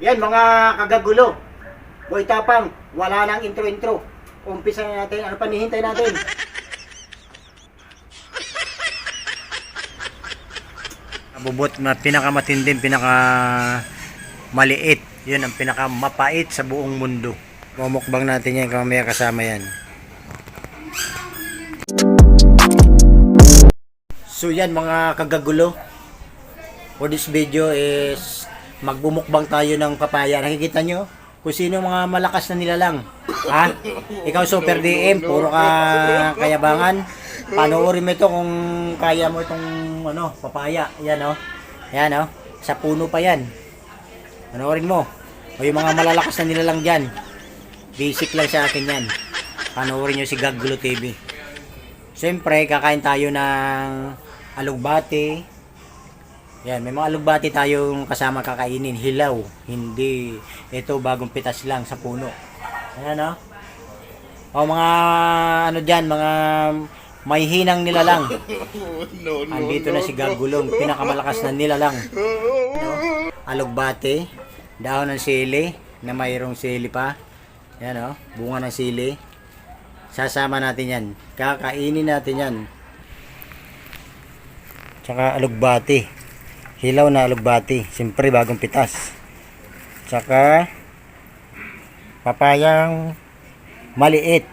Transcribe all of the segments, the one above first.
Yan mga kagagulo. Boy Tapang, wala nang intro-intro. Umpisa na natin. Ano pa nihintay natin? Bubot na pinakamatinding, pinakamaliit. Yun ang pinakamapait sa buong mundo. Mumukbang natin yan kung may kasama yan. So yan mga kagagulo. For this video is magbumukbang tayo ng papaya. Nakikita nyo kung sino mga malakas na nilalang. Ha? Ikaw Super DM, puro ka kayabangan. Panoorin mo ito kung kaya mo itong papaya. Yan o. Yan o. Sa puno pa yan. Panoorin mo. O yung mga malalakas na nilalang dyan. Basic lang sa akin yan. Panoorin nyo si Gagulo TV. Siyempre, kakain tayo ng alugbati. Yan, may mga alugbati tayong kasama kakainin. Hilaw. Hindi. Ito, bagong pitas lang sa puno. Ayan o. O mga dyan, mga may hinang nilalang. Andito na si Gagulong, pinakamalakas na nilalang. Alugbati, daon ng sili, na mayroong sili pa. Yan o, bunga ng sili. Sasama natin yan. Kakainin natin yan. Tsaka alugbati. Hilaw na alugbati. Siyempre bagong pitas. Tsaka papayang maliit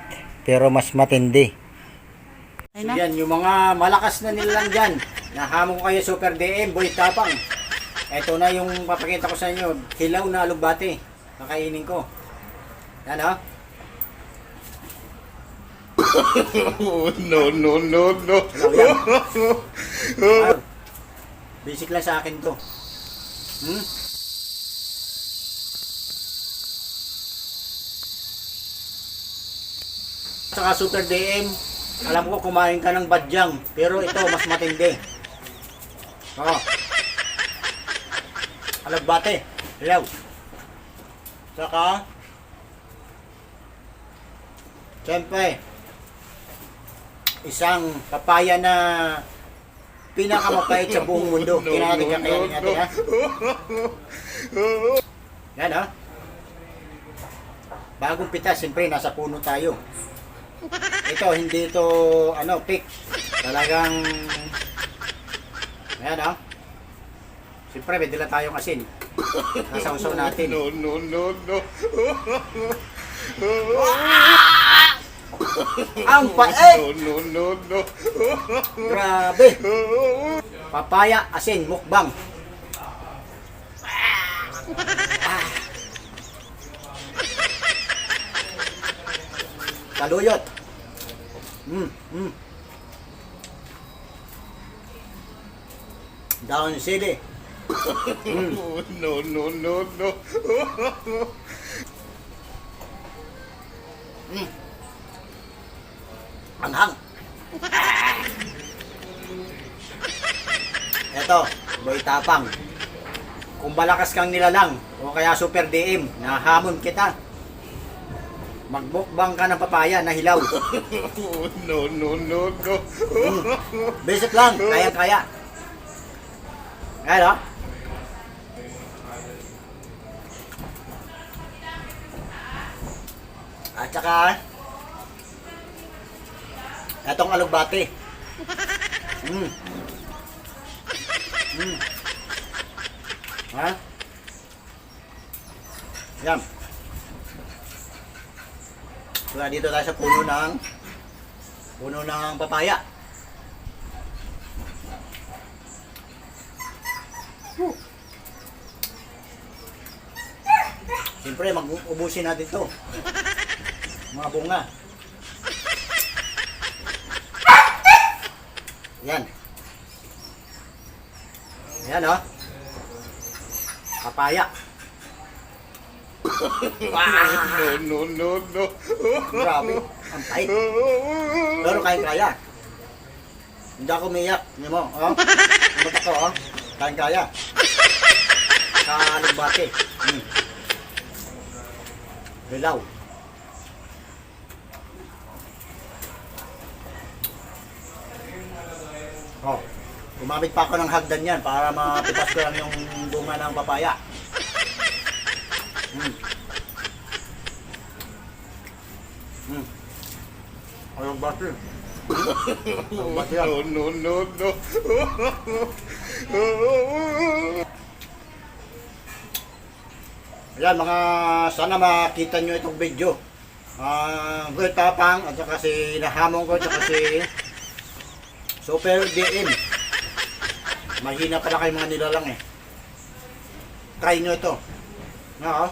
pero mas matindi. So yan, yung mga malakas na nilalang dyan. Nahamon ko kayo Super DM, Boy Tapang. Ito na yung papakita ko sa inyo. Hilaw na alugbati. Kakainin ko. Yan o. No. Basic lang sa akin to. Saka Super DM, alam ko kumain ka ng badyang, pero ito mas matindi. Oo. Alugbati. Hilaw. Saka siyempre, isang papaya na pinakamapait sa buong mundo. Kinakain natin ha. Yan ha. Bagong pitas, siyempre nasa puno tayo. Ito, hindi ito pick. Talagang ayan ha. Siyempre, may dala tayong asin. Nasausaw natin. No. Ang pait! No. Grabe! Papaya, asin, mukbang. Taluyot. Daon sili. No. Anghang. Eto, Boy Tapang. Kung malakas kang nilalang o kaya Super DM, nahamon kita. Magbukbang ka ng papaya na hilaw. No. Basic lang, kaya-kaya. Ayan o. At saka, etong alugbati. Ha? Yan. So, dito tayo sa puno ng papaya. Siyempre, mag-ubusin natin to. Mga bunga. Yan. Yan o. Papaya. No. Grabe. Ang pait. Pero kaya. Hindi ako umiyak. Hindi mo. Umot ako. Kaya. Kalugbati. Hilaw. Gumamit pa ako ng hagdan yan para mapitas ko lang yung bunga ng papaya. Ayong bati. Ayong bati yan. No, no, no, no. Ayan mga, sana makita nyo itong video. Good Tapang, at saka si Nahamon ko, at saka si Super DM. Mahina pala kayo mga nilalang eh. Try nyo ito. No?